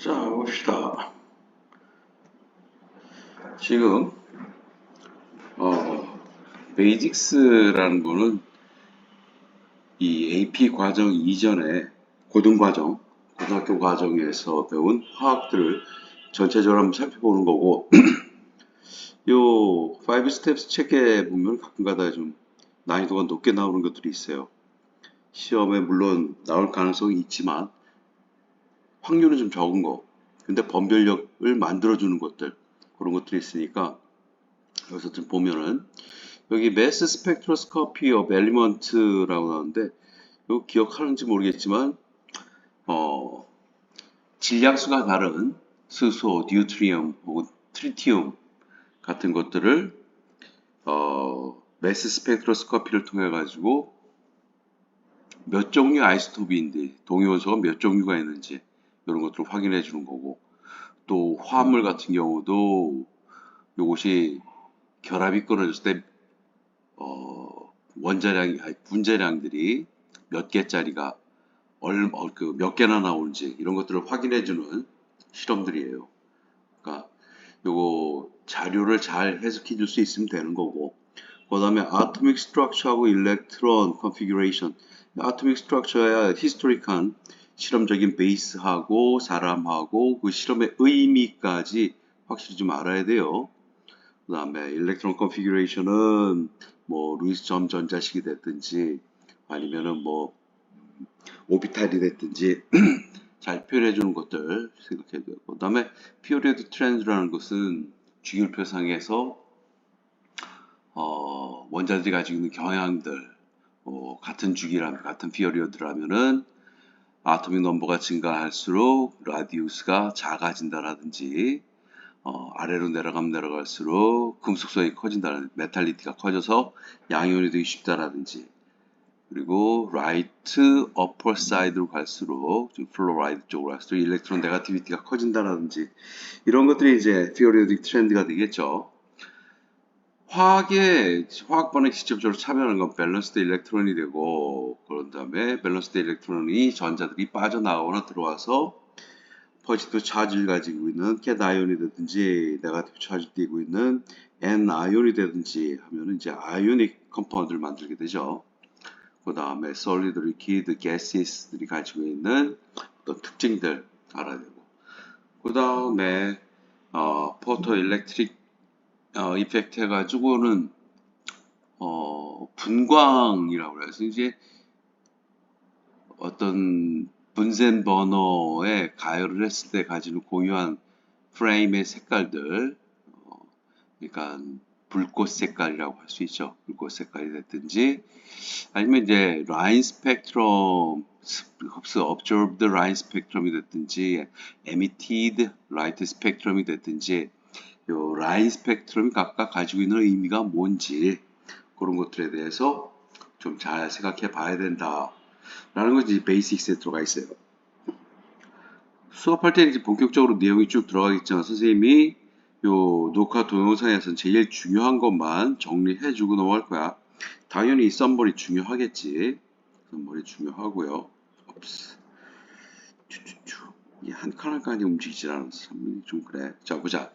자, 봅시다. 지금 베이직스라는 거는 이 AP 과정 이전에 고등학교 과정에서 배운 화학들을 전체적으로 한번 살펴보는 거고, 요 5 스텝스 책에 보면 가끔가다 좀 난이도가 높게 나오는 것들이 있어요. 시험에 물론 나올 가능성이 있지만 확률은 좀 적은 거. 근데 분별력을 만들어주는 것들, 그런 것들이 있으니까 여기서 좀 보면은 여기 매스 스펙트로스코피 오브 엘리먼트라고 나오는데 이거 기억하는지 모르겠지만 질량수가 다른 수소, 뉴트리움 혹은 트리티움 같은 것들을 매스 스펙트로스코피를 통해 가지고 몇 종류 아이소톱인지 동위원소가 몇 종류가 있는지 이런 것들을 확인해 주는 거고, 또 화합물 같은 경우도 이것이 결합이 끊어졌을 때 분자량들이 몇 개짜리가 몇 개나 나오는지 이런 것들을 확인해주는 실험들이에요. 그러니까 요거 자료를 잘 해석해 줄 수 있으면 되는 거고, 그 다음에 아토믹 스트럭처하고 일렉트론 컨피규레이션. 아토믹 스트럭처야 히스토리칸 실험적인 베이스하고 사람하고 그 실험의 의미까지 확실히 좀 알아야 돼요. 그 다음에 일렉트론 컨피규레이션은 뭐 루이스 점 전자식이 됐든지 아니면은 뭐 오비탈이 됐든지 잘 표현해 주는 것들 생각해야 되고, 그 다음에 피어리어드 트렌드라는 것은 주기율표상에서 원자들이 가지고 있는 경향들, 같은 주기라면 같은 피어리어드라면은 아토믹 넘버가 증가할수록 라디우스가 작아진다라든지, 아래로 내려가면 내려갈수록 금속성이 커진다는, 메탈리티가 커져서 양이온이 되기 쉽다라든지, 그리고 라이트 어퍼 사이드로 갈수록 플로라이드 쪽으로 갈수록 일렉트론 네가티비티가 커진다라든지, 이런 것들이 이제 피어리오딕 트렌드가 되겠죠. 화학반에 직접적으로 참여하는 건 밸런스드 일렉트론이 되고, 그런 다음에 밸런스드 일렉트론이 전자들이 빠져나오거나 들어와서 포지티브 차지를 가지고 있는 캣아이온이 되든지 네가티브 차지를 띠고 있는 N아이온이 되든지 하면 이제 아이오닉 컴파운드를 만들게 되죠. 그 다음에 solid, liquid, gases들이 가지고 있는 어떤 특징들 알아야 되고, 그 다음에 포토 일렉트릭 이펙트 해가지고는 분광이라고 그래서 이제 어떤 분센 버너에 가열을 했을 때 가지는 고유한 프레임의 색깔들, 그러니까 불꽃 색깔이라고 할 수 있죠. 불꽃 색깔이 됐든지 아니면 이제 라인 스펙트럼, 흡수 observed 라인 스펙트럼이 됐든지 emitted 라이트 스펙트럼이 됐든지, 요 라인 스펙트럼이 각각 가지고 있는 의미가 뭔지 그런 것들에 대해서 좀 잘 생각해 봐야 된다 라는 것이 베이식스에 들어가 있어요. 수업할 때는 이제 본격적으로 내용이 쭉 들어가겠지만 선생님이 요 녹화 동영상에서는 제일 중요한 것만 정리해 주고 넘어갈 거야. 당연히 이 썸머리 중요하겠지. 썸머리 중요하고요. 이 한 칸 한 칸이 움직이질 않아서 좀 그래. 자, 보자.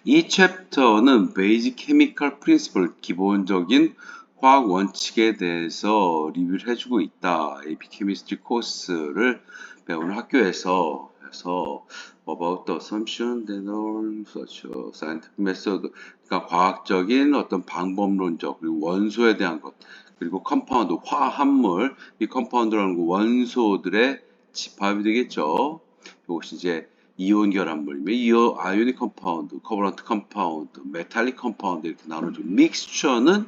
이 챕터는 베이직 케미컬 프린시플, 기본적인 화학 원칙에 대해서 리뷰를 해주고 있다. AP 케미스트리 코스를 배우는 학교에서 해서 about the assumption that all such a scientific method, 그러니까 과학적인 어떤 방법론적, 그리고 원소에 대한 것, 그리고 컴파운드, 화합물, 이 컴파운드라는 거 원소들의 집합이 되겠죠. 이것이 이제 이온 결합물이면 이온 아이오닉 컴파운드, 코버넌트 컴파운드, 메탈릭 컴파운드 이렇게 나누죠. 믹스처는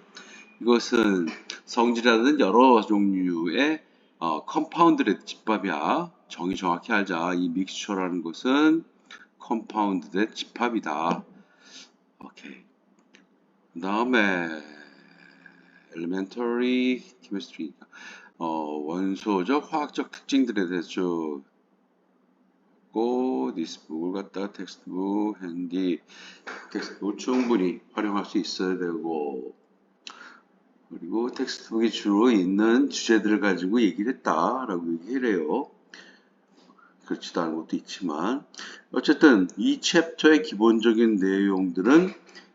이것은 성질이라든 여러 종류의 컴파운드의 집합이야. 정의 정확히 알자. 이 믹스처라는 것은 컴파운드의 집합이다. 오케이. 그 다음에 elementary chemistry, 원소적 화학적 특징들에 대해서 쭉 디스북을 갖다가 텍스트북, 핸디, 텍스트북을 충분히 활용할 수 있어야 되고, 그리고 텍스트북이 주로 있는 주제들을 가지고 얘기를 했다라고 얘기를 해요. 그렇지도 않은 것도 있지만 어쨌든 이 챕터의 기본적인 내용들은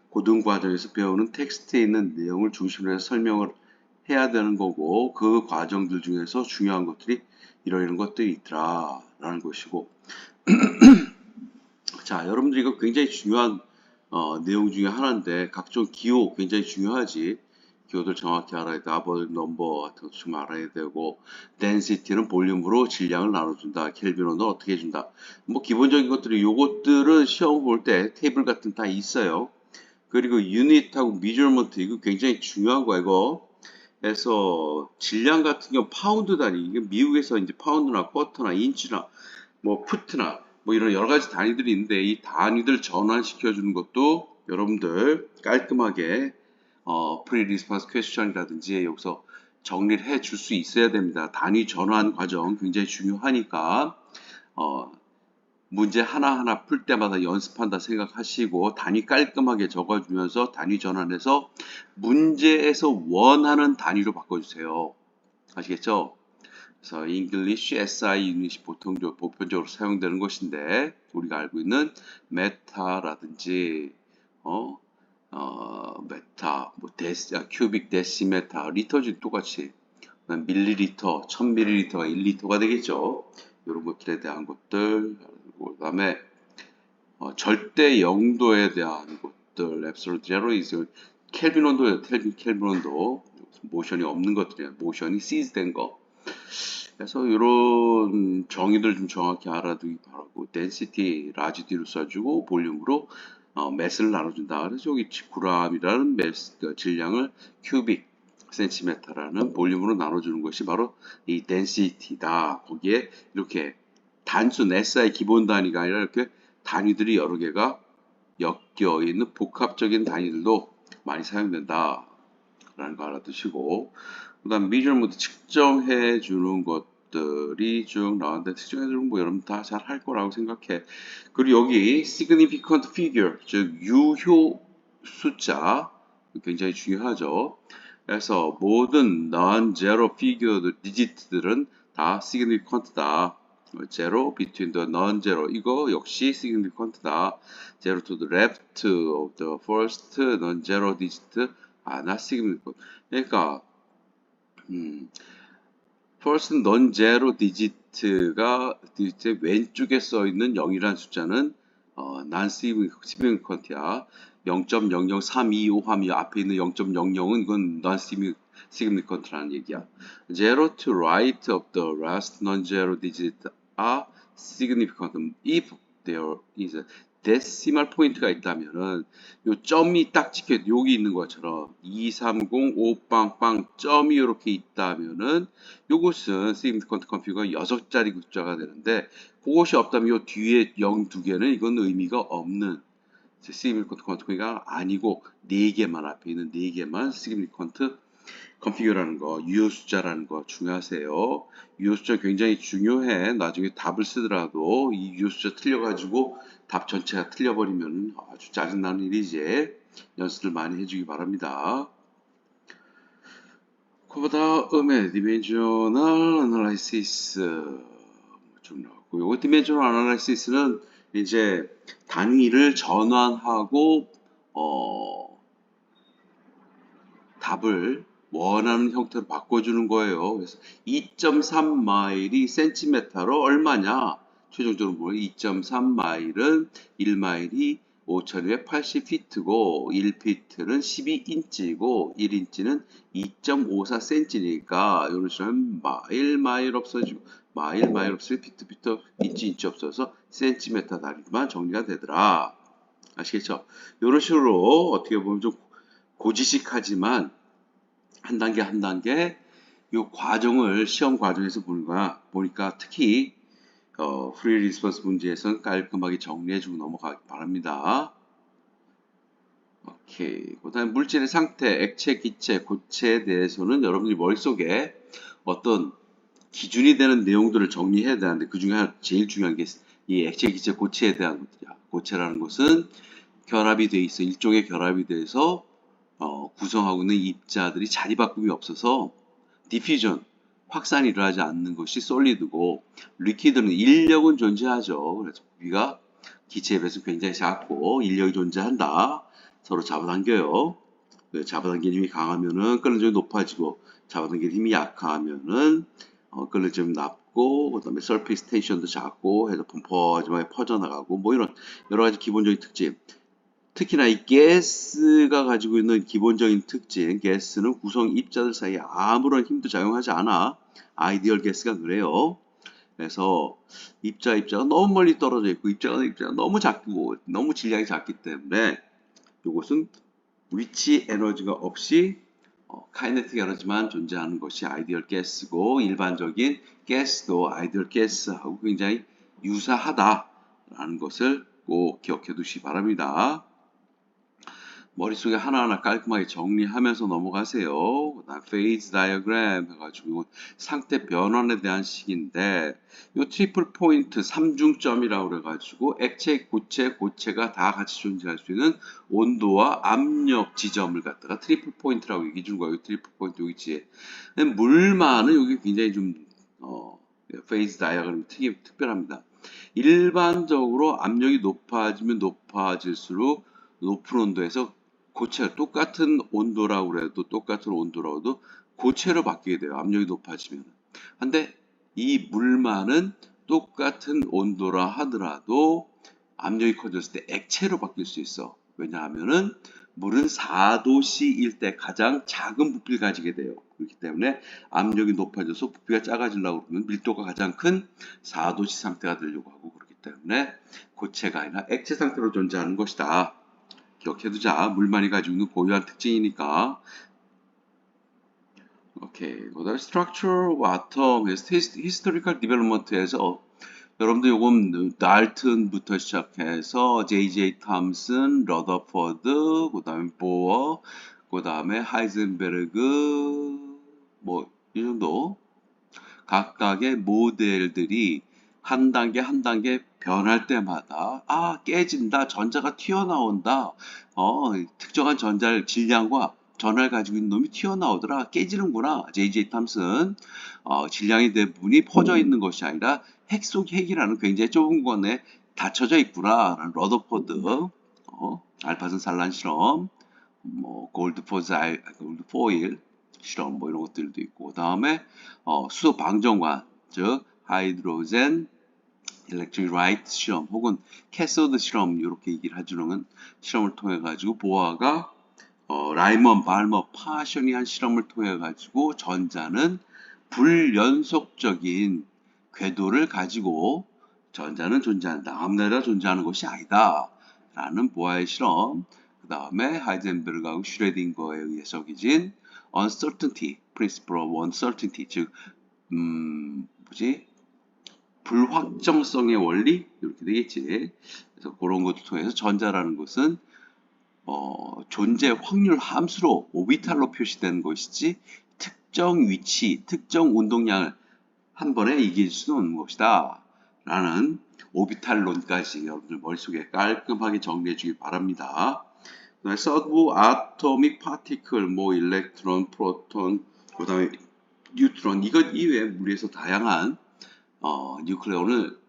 고등 과정에서 배우는 텍스트에 있는 내용을 중심으로 해서 설명을 해야 되는 거고 그 과정들 중에서 중요한 것들이 이런 것들이 있더라 라는 것이고 자 여러분들 이거 굉장히 중요한 내용 중에 하나인데 각종 기호 굉장히 중요하지. 기호들 정확히 알아야 돼. 아버지 넘버 같은 것도 좀 알아야 되고 density는 볼륨으로 질량을 나눠준다. 켈빈 온도는 어떻게 해준다. 뭐 기본적인 것들이 요것들은 시험 볼 때 테이블 같은 다 있어요. 그리고 유닛하고 미저먼트 이거 굉장히 중요한 거야 이거. 그래서 질량 같은 경우 파운드 단위 이게 미국에서 이제 파운드나 쿼터나 인치나 뭐 푸트나 뭐 이런 여러 가지 단위들이 있는데 이 단위들 전환시켜 주는 것도 여러분들 깔끔하게 프리 리스폰스 퀘스천이라든지 여기서 정리를 해 줄 수 있어야 됩니다. 단위 전환 과정 굉장히 중요하니까 어, 문제 하나하나 풀 때마다 연습한다 생각하시고 단위 깔끔하게 적어주면서 단위 전환해서 문제에서 원하는 단위로 바꿔주세요. 아시겠죠? 그래서 English SI 유닛이 보편적으로 사용되는 것인데 우리가 알고 있는 메타라든지 메타, 뭐 큐빅 데시메타, 리터지 똑같이 밀리리터, 1000ml가 1리터가 되겠죠. 이런 것들에 대한 것들 그 다음에 절대 영도에 대한 것들 absolute zero is 켈빈 온도예요. 켈빈 온도 모션이 없는 것들이에요. 모션이 시즈된 거. 그래서 이런 정의들 좀 정확히 알아두기 바라고 density large D로 써주고 볼륨으로 매스를 나눠준다. 그래서 여기 gram이라는 매스 질량을 cubic 센티미터라는 볼륨으로 나눠주는 것이 바로 이 density다. 거기에 이렇게 단순 SI 기본 단위가 아니라 이렇게 단위들이 여러 개가 엮여 있는 복합적인 단위들도 많이 사용된다. 라는 거 알아두시고 그 다음 measurement 측정해 주는 것들이 쭉 나왔는데 측정해 주는 거 여러분 다 잘 할 거라고 생각해. 그리고 여기 significant figure 즉 유효 숫자 굉장히 중요하죠. 그래서 모든 non-zero figure digit들은 다 significant다. zero between the non-zero 이거 역시 significant다. zero to the left of the first non-zero digit not significant. 그러니까 first non-zero digit가 digit 왼쪽에 써 있는 0이라는 숫자는 non-significant이야. 0.00325 앞에 있는 0.00은 이건 non-significant라는 얘기야. Zero to right of the last non-zero digit are significant if there is a 데시멀 포인트가 있다면은 요 점이 딱 찍혀 여기 있는 것처럼 230 5빵빵 점이 이렇게 있다면은 요것은 significant 컴퓨터가 6자리 숫자가 되는데 그것이 없다면 요 뒤에 0 2개는 이건 의미가 없는 significant 컴퓨터가 아니고 4개만 앞에 있는 4개만 significant 컴퓨터라는 거, 유효 숫자라는 거 중요하세요. 유효 숫자 굉장히 중요해. 나중에 답을 쓰더라도 이 유효 숫자 틀려가지고 답 전체가 틀려버리면 아주 짜증나는 일이지. 연습을 많이 해주기 바랍니다. 그 다음에 디멘셔널 애널라이시스 좀 나왔고 요거 디멘셔널 애널라이시스는 이제 단위를 전환하고 답을 원하는 형태로 바꿔주는 거예요. 그래서 2.3 마일이 센티미터로 얼마냐? 최종적으로 보면 2.3 마일은 1마일이 5280피트고 1피트는 12인치고 1인치는 2.54cm니까 이런 식으로 마일 없어지고 마일 없어지고 피트 인치 없어서 센티미터 단위만 정리가 되더라. 아시겠죠? 이런 식으로 어떻게 보면 좀 고지식하지만 한 단계 한 단계 이 과정을 시험 과정에서 보니까 특히 프리 리스폰스 문제에서는 깔끔하게 정리해주고 넘어가기 바랍니다. 오케이. 그다음에 물질의 상태, 액체, 기체, 고체에 대해서는 여러분들이 머릿속에 어떤 기준이 되는 내용들을 정리해야 되는데 그 중에 제일 중요한 게 이 액체, 기체, 고체에 대한 것들이야. 고체라는 것은 결합이 돼 있어. 일종의 결합이 돼서 구성하고 있는 입자들이 자리 바꿈이 없어서 디퓨전, 확산이 일어나지 않는 것이 솔리드고, 리퀴드는 인력은 존재하죠. 그래서 부피가 기체에 비해서 굉장히 작고 인력이 존재한다. 서로 잡아당겨요. 잡아당기는 힘이 강하면은 끓는 점이 높아지고, 잡아당기는 힘이 약하면은 끓는 점이 낮고, 그 다음에 서페이스 텐션도 작고 해서 펌퍼짐하게 퍼져나가고, 뭐 이런 여러 가지 기본적인 특징. 특히나 이 가스가 가지고 있는 기본적인 특징, 가스는 구성 입자들 사이에 아무런 힘도 작용하지 않아. 아이디얼 가스가 그래요. 그래서 입자가 너무 멀리 떨어져 있고, 입자가 너무 작고 너무 질량이 작기 때문에 이것은 위치 에너지가 없이 카이네틱 에너지만 존재하는 것이 아이디얼 가스고, 일반적인 가스도 아이디얼 가스하고 굉장히 유사하다라는 것을 꼭 기억해 두시기 바랍니다. 머릿속에 하나하나 깔끔하게 정리하면서 넘어가세요. 그다음 페이즈 다이어그램 해가지고 상태 변환에 대한 식인데, 요 트리플 포인트 삼중점이라고 그래가지고 액체, 고체가 다 같이 존재할 수 있는 온도와 압력 지점을 갖다가 트리플 포인트라고 얘기해 준 거예요. 트리플 포인트 위치에. 물만은 여기 굉장히 좀 페이즈 다이어그램이 특별합니다. 일반적으로 압력이 높아지면 높아질수록 높은 온도에서 고체, 똑같은 온도라고 해도 고체로 바뀌게 돼요. 압력이 높아지면. 근데 이 물만은 똑같은 온도라 하더라도 압력이 커졌을 때 액체로 바뀔 수 있어. 왜냐하면은 물은 4도씨일 때 가장 작은 부피를 가지게 돼요. 그렇기 때문에 압력이 높아져서 부피가 작아지려고 그러면 밀도가 가장 큰 4도씨 상태가 되려고 하고, 그렇기 때문에 고체가 아니라 액체 상태로 존재하는 것이다. 기억해두자. 물만이 가지고 있는 고유한 특징이니까. 오케이. 그다음에 structure of atom, historical development에서 여러분들 요금 달튼부터 시작해서 J.J. 탐슨, 러더퍼드, 그다음에 보어, 그다음에 하이젠베르그, 뭐 이 정도 각각의 모델들이 한 단계 한 단계 변할 때마다 깨진다, 전자가 튀어나온다, 특정한 전자를 질량과 전하를 가지고 있는 놈이 튀어나오더라, 깨지는구나. J.J. 탐슨, 질량의 대부분이 퍼져 있는 것이 아니라 핵 속 핵이라는 굉장히 좁은 공간에 닫혀져 있구나 라는 러더포드, 알파슨 산란 실험, 뭐 골드 포일 실험, 뭐 이런 것들도 있고, 그 다음에 수소 방정관, 즉 하이드로젠 일렉트릭 라이트 실험 혹은 캐소드 실험, 이렇게 얘기를 해주는 실험을 통해 가지고 보아가 라이먼, 발머, 파션이 실험을 통해 가지고 전자는 불연속적인 궤도를 가지고 전자는 존재한다, 아무데나 존재하는 것이 아니다 라는 보아의 실험. 그 다음에 하이젠베르그하고 슈레딩거에 의해서 적혀진 uncertainty, principle of uncertainty, 즉 불확정성의 원리, 이렇게 되겠지. 그래서 그런 것을 통해서 전자라는 것은 존재 확률 함수로 오비탈로 표시되는 것이지 특정 위치, 특정 운동량을 한 번에 이길 수는 없는 것이다 라는 오비탈론까지 여러분들 머릿속에 깔끔하게 정리해 주기 바랍니다. 서브 아토믹 파티클, 뭐 일렉트론, 프로톤, 그 다음에 뉴트론, 이것 이외에 물리에서 다양한 뉴클레온을,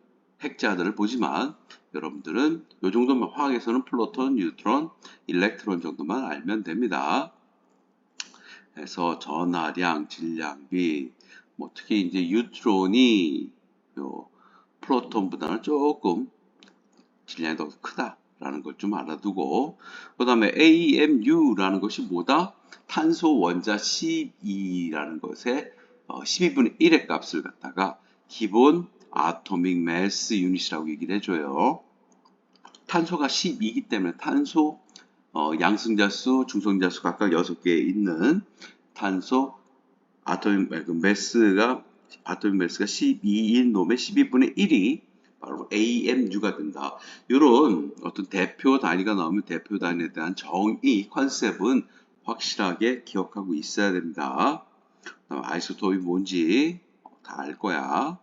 핵자들을 보지만 여러분들은 이 정도만, 화학에서는 플로톤, 뉴트론, 일렉트론 정도만 알면 됩니다. 그래서 전하량, 질량비, 뭐 특히 이제 뉴트론이 프로톤보다는 조금 질량이 더 크다라는 걸 좀 알아두고, 그 다음에 AMU라는 것이 뭐다? 탄소 원자 12라는 것에 12분의 1의 값을 갖다가 기본 아토믹 매스 유닛이라고 얘기를 해줘요. 탄소가 12이기 때문에 탄소 양승자수, 중성자수 각각 6개 있는 탄소 아토믹 매스가 12인 놈의 12분의 1이 바로 AMU가 된다. 이런 어떤 대표 단위가 나오면 대표 단위에 대한 정의, 컨셉은 확실하게 기억하고 있어야 됩니다. 아이소톱이 뭔지 다 알 거야.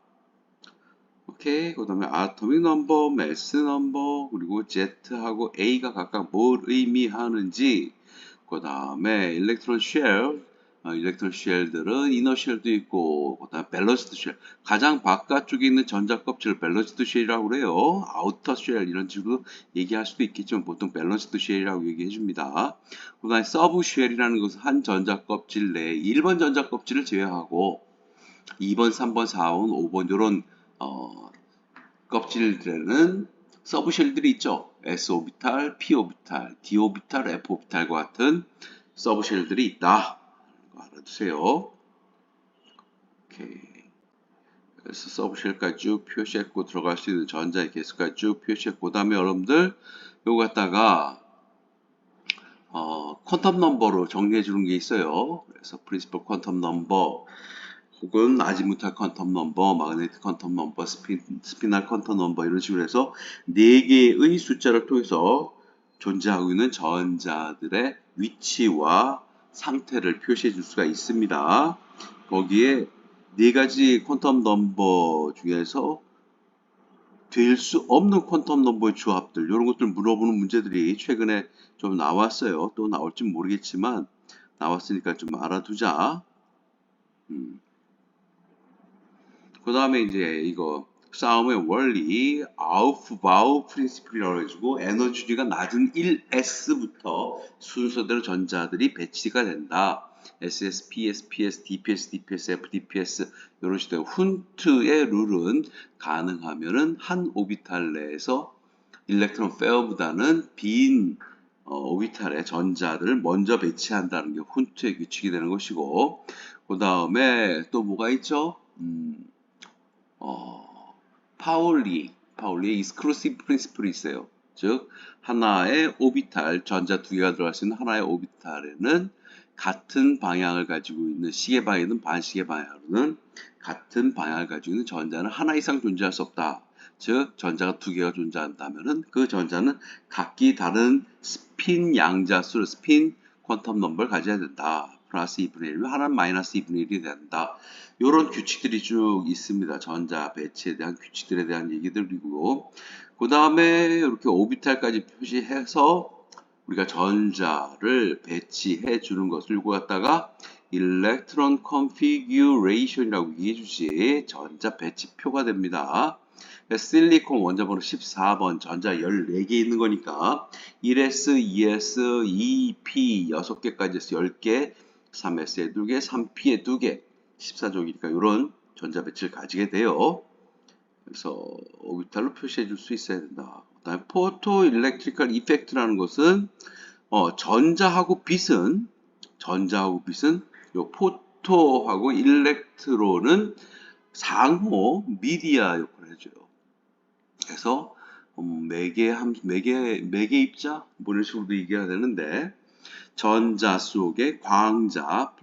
오케이. 그 다음에 아토믹 넘버, 매스 넘버, 그리고 Z하고 A가 각각 뭘 의미하는지, 그 다음에 일렉트론 쉘, 일렉트론 쉘들은 이너 쉘도 있고, 그다음 밸런스드 쉘. 가장 바깥쪽에 있는 전자 껍질을 밸런스드 쉘이라고 그래요. 아우터 쉘 이런 식으로 얘기할 수도 있겠지만 보통 밸런스드 쉘이라고 얘기해 줍니다. 그다음에 서브 쉘이라는 것은 한 전자 껍질 내에 1번 전자 껍질을 제외하고 2번, 3번, 4번, 5번 이런 껍질들에는 서브 쉘들이 있죠. s 오비탈, p 오비탈, d 오비탈, f 오비탈과 같은 서브 쉘들이 있다. 알아두세요. 오케이. 그래서 서브쉘까지 쭉 표시했고 들어갈 수 있는 전자의 개수까지 쭉 표시했고 그 다음에 여러분들 요거 갖다가 퀀텀 넘버로 정리해 주는 게 있어요. 그래서 프린시플 퀀텀 넘버 혹은 아지무탈 퀀텀 넘버, 마그네틱 퀀텀 넘버, 스피날 퀀텀 넘버 이런 식으로 해서 4개의 숫자를 통해서 존재하고 있는 전자들의 위치와 상태를 표시해 줄 수가 있습니다. 거기에 4가지 퀀텀 넘버 중에서 될 수 없는 퀀텀 넘버의 조합들 이런 것들 물어보는 문제들이 최근에 좀 나왔어요. 또 나올지 모르겠지만 나왔으니까 좀 알아두자. 그 다음에 이제 이거 싸움의 원리 아우프바우 프린시플이라고 해가지고 에너지가 낮은 1s부터 순서대로 전자들이 배치가 된다. SS, PS, PS, DPS, DPS, FDPS 이런 식으로 훈트의 룰은 가능하면은 한 오비탈 내에서 일렉트론 페어보다는 빈 오비탈의 전자들을 먼저 배치한다는 게 훈트의 규칙이 되는 것이고 그 다음에 또 뭐가 있죠? 파울리의 익스클루시브 프린시플이 있어요. 즉 하나의 오비탈 전자 2개가 들어갈 수 있는 하나의 오비탈에는 같은 방향을 가지고 있는 시계 방향이든 반시계 방향으로는 같은 방향을 가지고 있는 전자는 하나 이상 존재할 수 없다. 즉 전자가 2개가 존재한다면은 그 전자는 각기 다른 스핀 양자수를 스핀 퀀텀 넘버를 가져야 된다. 플러스 2분의 1이면 하나는 마이너스 2분의 1이 된다. 이런 규칙들이 쭉 있습니다. 전자 배치에 대한 규칙들에 대한 얘기들이고 그 다음에 이렇게 오비탈까지 표시해서 우리가 전자를 배치해 주는 것을 이거 갖다가 일렉트론 컨피규레이션이라고 얘기해 주지 전자 배치표가 됩니다. 실리콘 원자번호 14번 전자 14개 있는 거니까 1s, 2s, 2p 6개까지 해서 10개 3s에 2개, 3p에 2개 14종이니까 이런 전자 배치를 가지게 돼요. 그래서 오비탈로 표시해 줄 수 있어야 된다. 그다음에 포토 일렉트리컬 이펙트라는 것은 전자하고 빛은 요 포토하고 일렉트론은 상호 미디어 역할을 해줘요. 그래서 매개 입자 뭐 이런 식으로도 얘기해야 되는데 전자 속에 광자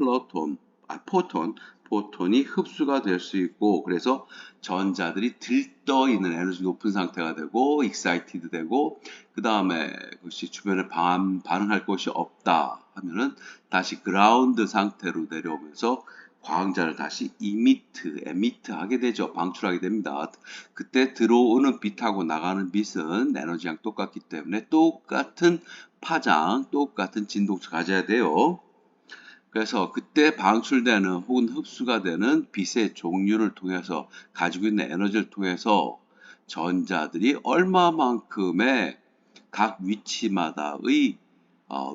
포톤이 흡수가 될 수 있고 그래서 전자들이 들떠 있는 에너지 높은 상태가 되고 excited 되고 그 다음에 그것이 주변에 반응할 것이 없다 하면은 다시 그라운드 상태로 내려오면서 광자를 다시 emit 하게 되죠. 방출하게 됩니다. 그때 들어오는 빛하고 나가는 빛은 에너지랑 똑같기 때문에 똑같은 파장, 똑같은 진동수 가져야 돼요. 그래서 그때 방출되는 혹은 흡수가 되는 빛의 종류를 통해서 가지고 있는 에너지를 통해서 전자들이 얼마만큼의 각 위치마다의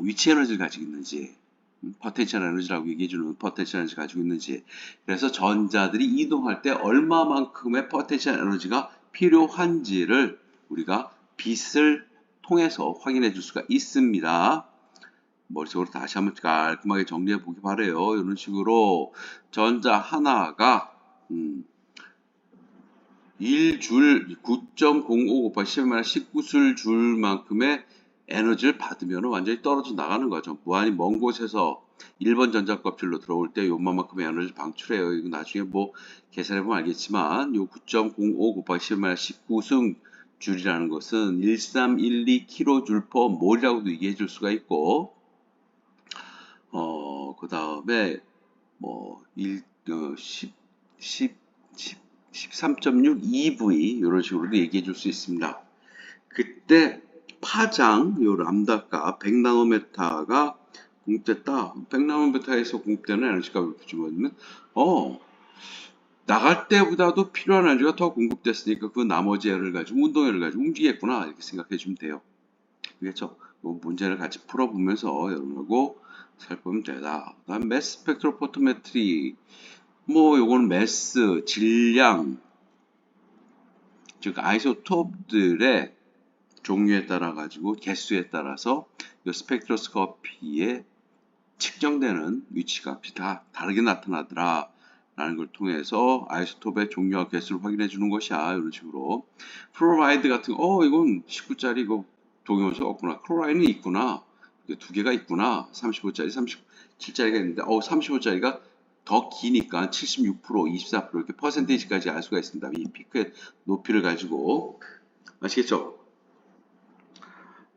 위치 에너지를 가지고 있는지 포텐셜 에너지라고 얘기해주는 포텐셜 에너지를 가지고 있는지 그래서 전자들이 이동할 때 얼마만큼의 포텐셜 에너지가 필요한지를 우리가 빛을 통해서 확인해 줄 수가 있습니다. 머릿속으로 다시 한번 깔끔하게 정리해 보기 바래요. 이런 식으로 전자 하나가 1줄 9.05 곱하기 10-19술 줄만큼의 에너지를 받으면 완전히 떨어져 나가는 거죠. 무한히 먼 곳에서 1번 전자 껍질로 들어올 때 요만큼의 에너지를 방출해요. 이거 나중에 뭐 계산해보면 알겠지만 요 9.05 곱하기 10-19승 줄이라는 것은 1312kJ/몰이라고도 얘기해 줄 수가 있고 그 다음에 뭐 13.6 EV 이런 식으로도 얘기해 줄 수 있습니다. 그때 파장 요 람다가 100나노메타가 공급됐다. 100나노 베타에서 공급되는 에너지값을 붙이면 나갈 때보다도 필요한 에너지가 더 공급됐으니까 그 나머지 애를 가지고 운동회를 가지고 움직이겠구나 이렇게 생각해 주면 돼요. 그렇죠? 이 문제를 같이 풀어보면서 여러분하고 살펴보면 되다. 그다음 매스 스펙트로포토메트리 요거는 매스 질량 즉 아이소톱들의 종류에 따라 가지고 개수에 따라서 이 스펙트로스코피의 측정되는 위치값이 다 다르게 나타나더라 라는 걸 통해서 아이소톱의 종류와 개수를 확인해 주는 것이야. 이런 식으로 플로라이드 같은 이건 19짜리 이거 동위원소가 없구나. 클로라이드는 있구나. 두 개가 있구나. 35짜리 37짜리가 있는데 35짜리가 더 기니까 76% 24% 이렇게 퍼센테이지까지 알 수가 있습니다. 이 피크의 높이를 가지고 아시겠죠?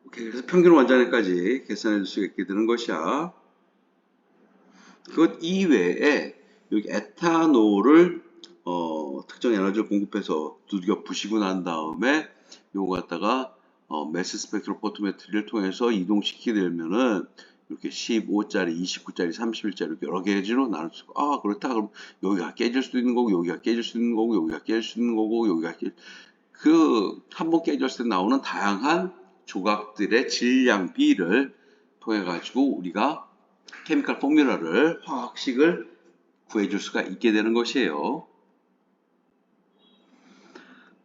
오케이, 그래서 평균 원자력까지 계산해 줄 수가 있게 되는 것이야. 그것 이외에 여기 에탄올을 특정 에너지를 공급해서 두들겨 부시고 난 다음에 요거 갖다가 매스 스펙트로포토메트리를 통해서 이동시키게 되면은 이렇게 15짜리, 29짜리, 31짜리 이렇게 여러 개지로 나눌 수 있고 그렇다 그럼 여기가 깨질 수도 있는 거고 여기가 깨질 수 있는 거고 여기가 깨질 수 있는 거고 여기가 한 번 깨졌을 때 나오는 다양한 조각들의 질량 비를 통해 가지고 우리가 케미컬 포뮬러를 화학식을 구해줄 수가 있게 되는 것이에요.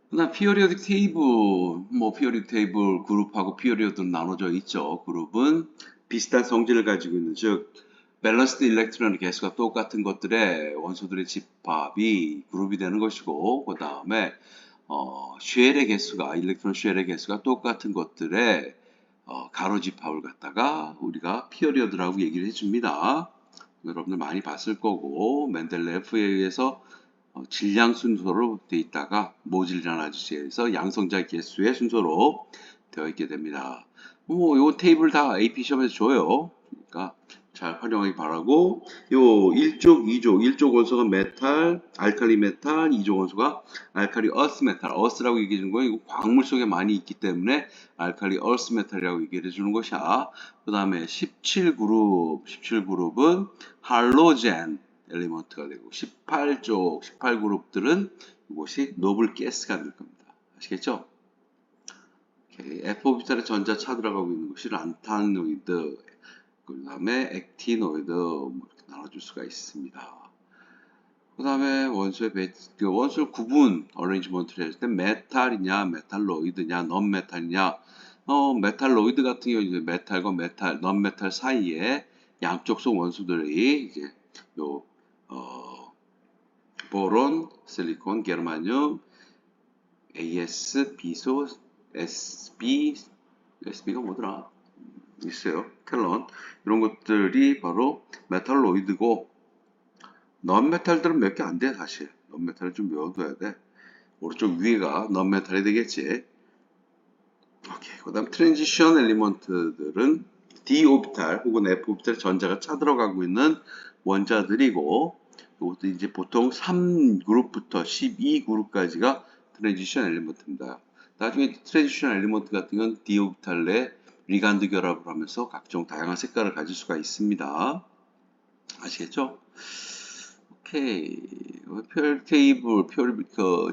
그다음 피어리어딕 테이블, 피어리어딕 테이블 그룹하고 피어리어드로 나눠져 있죠. 그룹은 비슷한 성질을 가지고 있는 즉 밸런스드 일렉트론의 개수가 똑같은 것들의 원소들의 집합이 그룹이 되는 것이고 그 다음에 쉘의 개수가 일렉트론 쉘의 개수가 똑같은 것들의 가로 집합을 갖다가 우리가 피어리어드라고 얘기를 해줍니다. 여러분들 많이 봤을 거고 멘델레프에 의해서 질량 순서로 되어 있다가 모질란 아저씨에서 양성자 개수의 순서로 되어 있게 됩니다. 요 테이블 다 AP 시험에서 줘요. 그러니까 잘 활용하기 바라고 요 1족, 2족, 1족 원소가 메탈, 알칼리 메탈, 2족 원소가 알칼리 어스 메탈, 어스라고 얘기해 주는 건 이거 광물 속에 많이 있기 때문에 알칼리 어스 메탈이라고 얘기해 주는 것이야. 그 다음에 17그룹은 할로젠 엘리먼트가 되고 18쪽 18그룹들은 이것이 노블 가스가 될 겁니다. 아시겠죠? F오비탈의 전자 차들어가고 있는 것이 란타노이드 그 다음에 액티노이드 이렇게 나눠줄 수가 있습니다. 그 다음에 원소의 구분 어레인지먼트를 했을 때 메탈이냐 메탈로이드냐 넌메탈이냐 메탈로이드 같은 경우 이제 메탈과 넌메탈 사이에 양쪽 속 원소들이 이제 보론, 실리콘, 게르마늄, AS, 비소, SB가 뭐더라? 있어요. 텔론. 이런 것들이 바로 메탈로이드고, 넌메탈들은 몇 개 안 돼, 사실. 넌메탈을 좀 외워둬야 돼. 오른쪽 위가 넌메탈이 되겠지. 오케이. 그 다음 트랜지션 엘리먼트들은 D 오비탈 혹은 F 오비탈 전자가 차들어가고 있는 원자들이고, 이것도 이제 보통 3그룹부터 12그룹까지가 트랜지션 엘리먼트입니다. 나중에 트랜지션 엘리먼트 같은 건 D 오비탈 내 리간드 결합을 하면서 각종 다양한 색깔을 가질 수가 있습니다. 아시겠죠? 오케이. 별 테이블,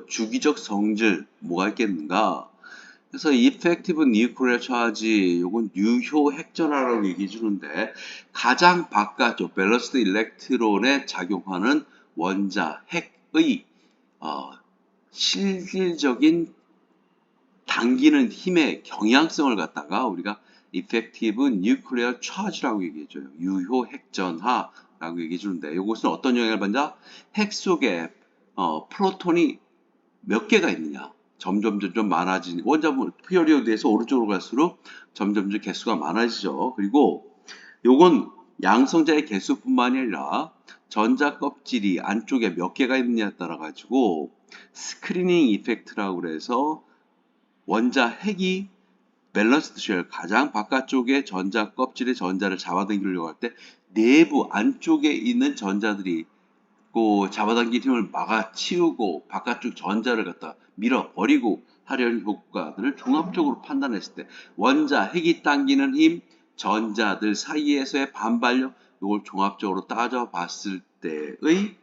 주기적 성질 뭐가 있겠는가? 그래서 effective nuclear charge 요건 유효 핵전화라고 얘기해 주는데 가장 바깥쪽 밸런스드 일렉트론에 작용하는 원자 핵의 실질적인 당기는 힘의 경향성을 갖다가 우리가 effective nuclear charge라고 얘기해 줘요. 유효 핵전하라고 얘기해 주는데 이것은 어떤 영향을 받냐? 핵 속에 프로톤이 몇 개가 있느냐? 점점 많아지는 원자분 피어리어드에서 오른쪽으로 갈수록 점점 개수가 많아지죠. 그리고 요건 양성자의 개수뿐만이 아니라 전자 껍질이 안쪽에 몇 개가 있느냐에 따라 가지고 스크리닝 이펙트라고 그래서 원자 핵이 밸런스드 쉘 가장 바깥쪽에 전자 껍질의 전자를 잡아당기려고 할 때 내부 안쪽에 있는 전자들이 그 잡아당긴 힘을 막아치우고 바깥쪽 전자를 갖다 밀어버리고 하려는 효과들을 종합적으로 판단했을 때 원자 핵이 당기는 힘, 전자들 사이에서의 반발력, 이걸 종합적으로 따져봤을 때의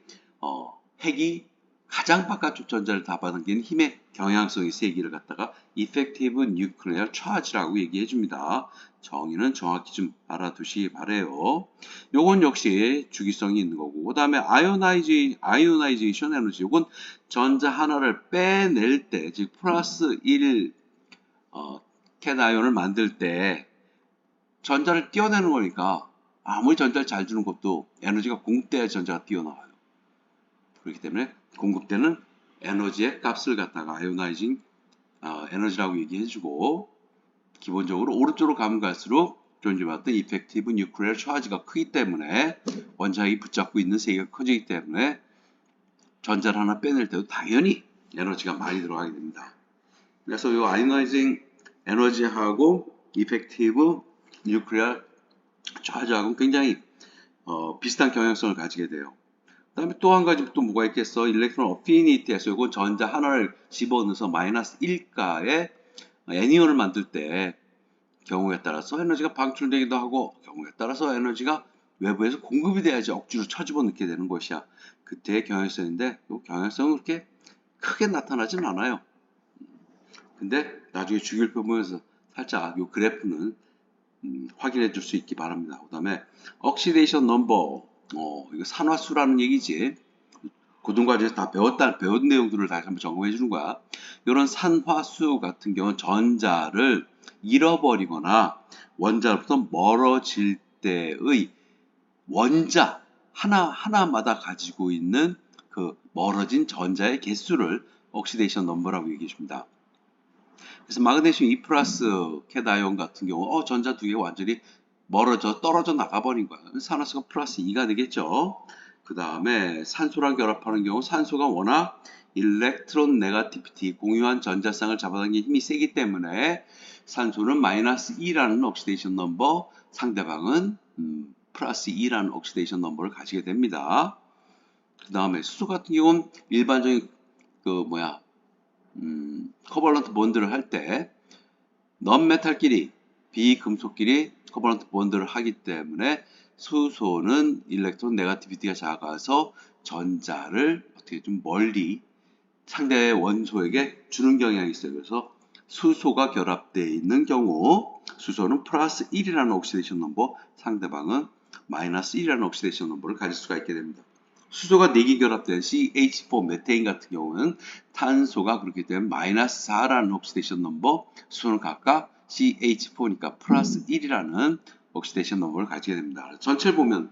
핵이 가장 바깥쪽 전자를 다 받아당기는 힘의 경향성의 세기를 갖다가 Effective Nuclear Charge라고 얘기해 줍니다. 정의는 정확히 좀 알아두시기 바래요. 요건 역시 주기성이 있는 거고, 그 다음에 Ionization Energy, 요건 전자 하나를 빼낼 때, 즉 플러스 1 캣아이온을 만들 때 전자를 띄어내는 거니까 아무리 전자를 잘 주는 것도 에너지가 공급돼야 전자가 띄어나와요. 그렇기 때문에 공급되는 에너지의 값을 갖다가 아이오나이징 에너지라고 얘기해주고, 기본적으로 오른쪽으로 가면 갈수록 좀 전에 봤던 이펙티브 뉴클리어 차지가 크기 때문에 원자핵이 붙잡고 있는 세기가 커지기 때문에 전자를 하나 빼낼 때도 당연히 에너지가 많이 들어가게 됩니다. 그래서 이 아이오나이징 에너지하고 이펙티브 뉴클리어 차지하고는 굉장히 비슷한 경향성을 가지게 돼요. 그 다음에 또 한 가지 또 뭐가 있겠어? 일렉트론 어피니티에서 이건 전자 하나를 집어넣어서 마이너스 1가의 애니온을 만들 때 경우에 따라서 에너지가 방출되기도 하고, 경우에 따라서 에너지가 외부에서 공급이 돼야지 억지로 쳐집어 넣게 되는 것이야. 그때의 경향성인데, 이 경향성은 그렇게 크게 나타나진 않아요. 근데 나중에 주기율표 보면서 살짝 이 그래프는 확인해 줄 수 있기 바랍니다. 그 다음에 옥시데이션 넘버, 이거 산화수라는 얘기지. 고등과정에서 다 배운 내용들을 다시 한번 점검해 주는 거야. 이런 산화수 같은 경우는 전자를 잃어버리거나 원자로부터 멀어질 때의 원자 하나마다 가지고 있는 그 멀어진 전자의 개수를 옥시데이션 넘버라고 얘기해 줍니다. 그래서 마그네슘 2 플러스 캣아이온 같은 경우 전자 두 개가 완전히 떨어져 나가버린 거야. 산화수가 플러스 2가 되겠죠. 그 다음에 산소랑 결합하는 경우 산소가 워낙 일렉트론 네가티비티, 공유한 전자쌍을 잡아당기는 힘이 세기 때문에 산소는 마이너스 2라는 옥시데이션 넘버, 상대방은 플러스 2라는 옥시데이션 넘버를 가지게 됩니다. 그 다음에 수소 같은 경우는 일반적인 코발런트 본드를 할 때 넌메탈끼리, 비금속끼리 코발런트 본드를 하기 때문에 수소는 일렉트론 네가티비티가 작아서 전자를 어떻게 좀 멀리 상대 원소에게 주는 경향이 있어요. 그래서 수소가 결합되어 있는 경우 수소는 플러스 1이라는 옥시데이션 넘버, 상대방은 마이너스 1이라는 옥시데이션 넘버를 가질 수가 있게 됩니다. 수소가 4개 결합된 CH4 메테인 같은 경우는 탄소가 그렇게 되면 마이너스 4라는 옥시데이션 넘버, 수소는 각각 CH4니까 플러스 1이라는 옥시데이션 넘버를 가지게 됩니다. 전체를 보면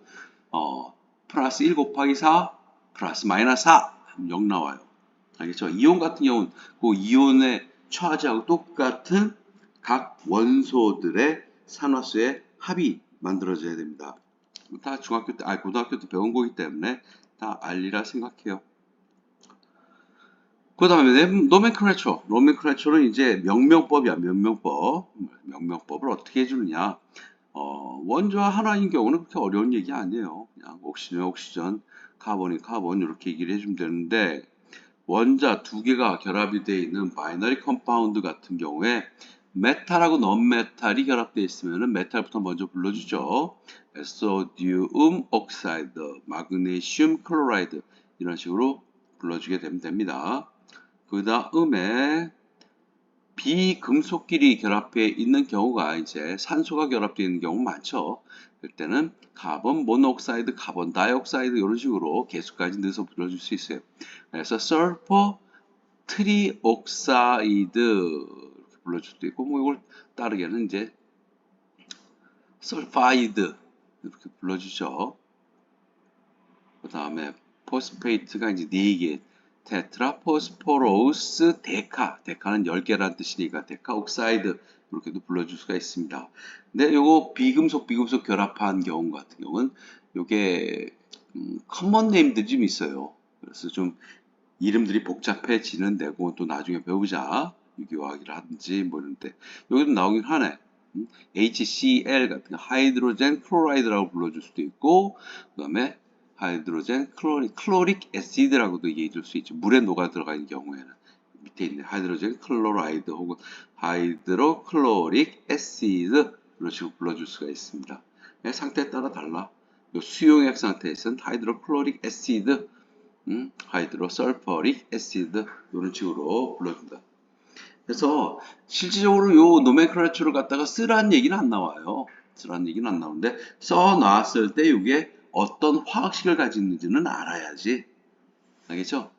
플러스 1 곱하기 4 플러스 마이너스 4 0 나와요. 알겠죠? 이온 같은 경우는 그 이온의 차지하고 똑같은 각 원소들의 산화수의 합이 만들어져야 됩니다. 다 고등학교 때 배운 거기 때문에 다 알리라 생각해요. 그 다음에 노멘클레처는 이제 명명법이야. 명명법을 어떻게 해주느냐. 원자 하나인 경우는 그렇게 어려운 얘기 아니에요. 그냥 옥시전, 카본 이렇게 얘기를 해주면 되는데, 원자 두 개가 결합이 되어 있는 바이너리 컴파운드 같은 경우에 메탈하고 넌메탈이 결합되어 있으면 메탈부터 먼저 불러주죠. 소듐 옥사이드, 마그네슘 클로라이드 이런 식으로 불러주게 되면 됩니다. 그 다음에 비금속끼리 결합해 있는 경우가 이제 산소가 결합되어 있는 경우 많죠. 그때는 카본 모노옥사이드, 카본 다이옥사이드 이런 식으로 개수까지 넣어서 불러줄 수 있어요. 그래서 설퍼 트리옥사이드 이렇게 불러줄 수도 있고, 이걸 따르게는 이제 설파이드 이렇게 불러주죠. 그 다음에 포스페이트가 이제 4개, 테트라포스포로스 데카는 10개라는 뜻이니까 데카옥사이드 이렇게도 불러줄 수가 있습니다. 근데 요거 비금속 결합한 경우 같은 경우는 요게 커먼 네임들이 좀 있어요. 그래서 좀 이름들이 복잡해지는데 그건 또 나중에 배우자. 유기화학이라 하든지 뭐 이런데 여기도 나오긴 하네. HCl 같은 거 하이드로젠 클로라이드라고 불러줄 수도 있고, 그 다음에 하이드로젠 클로릭 애시드라고도 얘기해 줄 수 있죠. 물에 녹아 들어가 있는 경우에는 밑에 있는 하이드로젠 클로라이드 혹은 하이드로클로릭 애시드 이런 식으로 불러줄 수가 있습니다. 상태에 따라 달라. 요 수용액 상태에서는 하이드로클로릭 애시드, 하이드로설퍼릭 애시드 이런 식으로 불러준다. 그래서 실질적으로 요 노멘클라처를 갖다가 쓰라는 얘기는 안 나와요. 쓰라는 얘기는 안 나오는데 써놨을 때 이게 어떤 화학식을 가지는지는 알아야지. 알겠죠?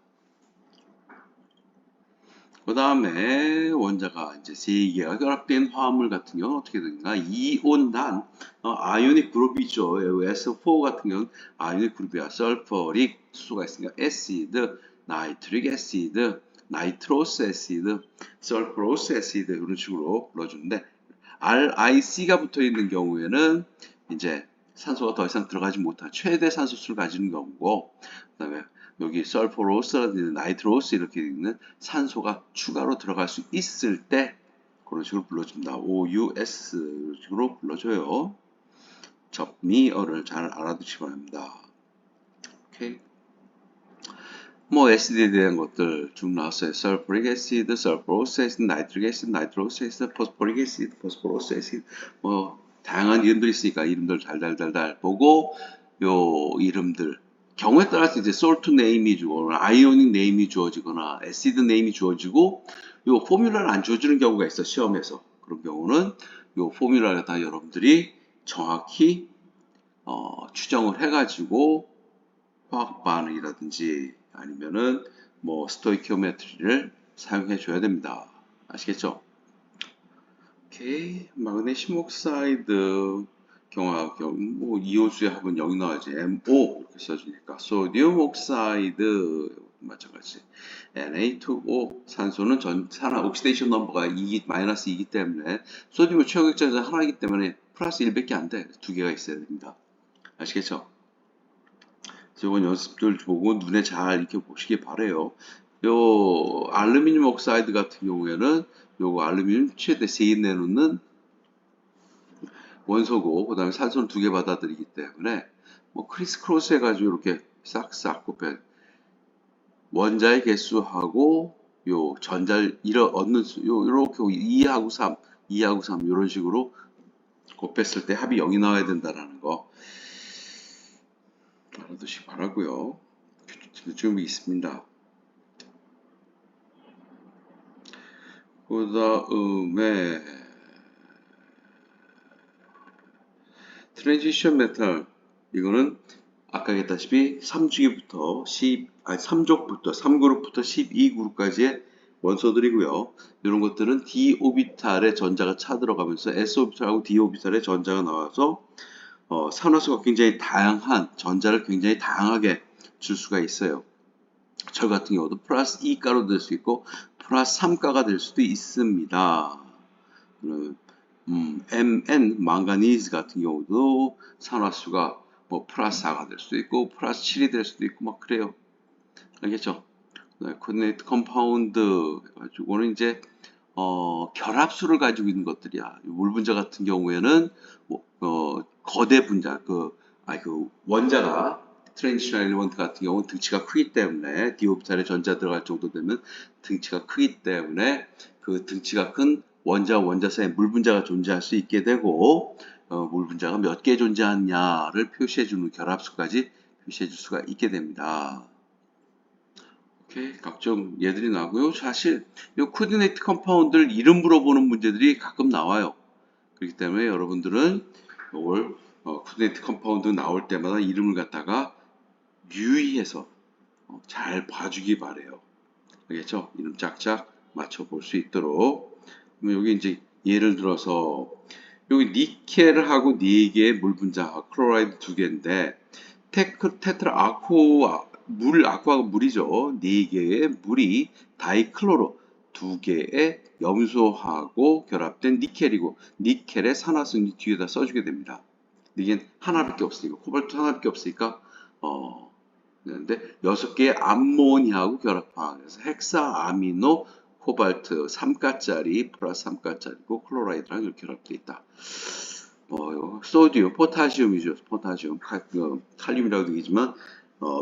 그 다음에 원자가 이제 세 개가 결합된 화합물 같은 경우는 어떻게 되는가? 이온단, 아이오닉 그룹이죠. S4 같은 경우는 아이오닉 그룹이야. 설퍼릭 수소가 있으니까 애시드, 나이트릭 애시드, 나이트로스 애시드, 설퍼로스 애시드 이런 식으로 불러주는데 RIC가 붙어 있는 경우에는 이제 산소가 더 이상 들어가지 못한 최대 산소수를 가지는 경우고, 그다음에 여기 설퍼로스라든지 나이트로스 이렇게 있는 산소가 추가로 들어갈 수 있을 때 그런 식으로 불러줍니다. OUS 이런 식으로 불러줘요. 접미어를 잘 알아두시기 바랍니다. 오케이. 뭐 SD에 대한 것들 쭉 나왔어요. sulfuric acid, sulfurous acid, nitric acid, nitrous acid, phosphoric acid, phosphorous acid 뭐 다양한 이름들이 있으니까 이름들 달달달달 보고 요 이름들 경우에 따라서 이제 salt name이 주거나 ionic name이 주어지거나 acid name이 주어지고 요 포뮬러를 안 주어주는 경우가 있어 시험에서. 그런 경우는 요 포뮬러를 다 여러분들이 정확히 추정을 해가지고 화학 반응이라든지 아니면은 뭐 스토이키오메트리를 사용해 줘야 됩니다. 아시겠죠? 오케이. 마그네슘 옥사이드 경화경 뭐 이온수의 합은 0이 나와야지. MO 이렇게 써주니까 소디움 옥사이드 마찬가지. Na2O 산소는 산화 옥시데이션 넘버가 2, 마이너스 2이기 때문에 소디움의 최고액자는 하나이기 때문에 플러스 1밖에 안 돼. 두 개가 있어야 됩니다. 아시겠죠? 이번 연습들 보고 눈에 잘 익혀보시기 바래요. 요 알루미늄 옥사이드 같은 경우에는 요거 알루미늄 최대 세인 내놓는 원소고 그다음에 산소를 두 개 받아들이기 때문에 뭐 크리스 크로스 해가지고 이렇게 싹싹 곱해 원자의 개수하고 요 전자를 얻는 수 요렇게 2하고 3, 2하고 3 이런 식으로 곱했을 때 합이 0이 나와야 된다라는 거 알아두시기 바라고요. 지금 있습니다. 그 다음에 트랜지션 메탈 이거는 아까 했다시피 3주기부터 3족부터 3그룹부터 12그룹까지의 원소들이고요. 이런 것들은 d 오비탈에 전자가 차 들어가면서 s 오비탈하고 d 오비탈에 전자가 나와서 산화수가 굉장히 다양한 전자를 굉장히 다양하게 줄 수가 있어요. 저 같은 경우도 플러스 2가로 될 수 있고 플러스 3가가 될 수도 있습니다. Mn 망가니즈 같은 경우도 산화수가 뭐 플러스 4가 될 수도 있고 플러스 7이 될 수도 있고 막 그래요. 알겠죠? 코디네이트 컴파운드 이거는 이제 결합수를 가지고 있는 것들이야. 물 분자 같은 경우에는 거대 분자 그 원자가 트랜지션 엘리먼트 같은 경우는 등치가 크기 때문에 d 오비탈에 전자 들어갈 정도 되면 등치가 크기 때문에 그 등치가 큰 원자 사이에 물 분자가 존재할 수 있게 되고 물 분자가 몇 개 존재하냐를 표시해주는 결합수까지 표시해줄 수가 있게 됩니다. 오케이, 각종 예들이 나고요. 사실 이 코디네이트 컴파운드를 이름 물어보는 문제들이 가끔 나와요. 그렇기 때문에 여러분들은 이걸 코디네이트 컴파운드 나올 때마다 이름을 갖다가 유의해서 잘 봐주기 바래요. 알겠죠? 이름 짝짝 맞춰볼 수 있도록. 그러면 여기 이제 예를 들어서 여기 니켈하고 4개의 물 분자, 클로라이드 2개인데 테트라 아쿠아가 물이죠. 4개의 물이 다이클로로 2개의 염소하고 결합된 니켈이고 니켈의 산화순위 뒤에다 써주게 됩니다. 이게 하나밖에 없으니까 코발트 하나밖에 없으니까 근데 6개의 암모니아하고 결합한 그래서 헥사 아미노 코발트 3가짜리 플러스 3가짜리고 클로라이드랑 이렇게 결합되어 있다. 소디움, 포타시움이죠. 포타시움, 칼륨이라고 되겠지만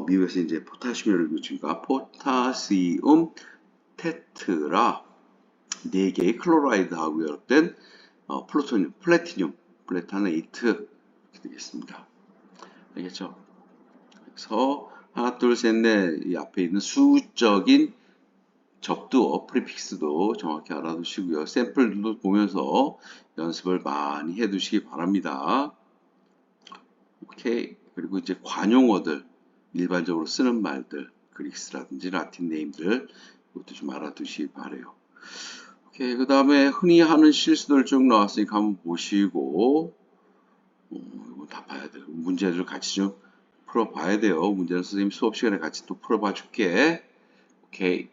미국에서 이제 포타시움을 붙이니까 포타시움 테트라 4개의 클로라이드하고 결합된 플루토늄, 플래티늄 플래타네이트 이렇게 되겠습니다. 알겠죠? 그래서 하나, 둘, 셋, 넷 이 앞에 있는 수적인 접두어, 프리픽스도 정확히 알아두시고요. 샘플도 보면서 연습을 많이 해두시기 바랍니다. 오케이. 그리고 이제 관용어들, 일반적으로 쓰는 말들, 그리스라든지 라틴 네임들, 이것도 좀 알아두시기 바래요. 오케이. 그 다음에 흔히 하는 실수들 쭉 나왔으니까 한번 보시고, 이거 다 봐야 돼요. 문제들 같이 좀 풀어봐야 돼요. 문제는 선생님 수업 시간에 같이 또 풀어봐 줄게. 오케이.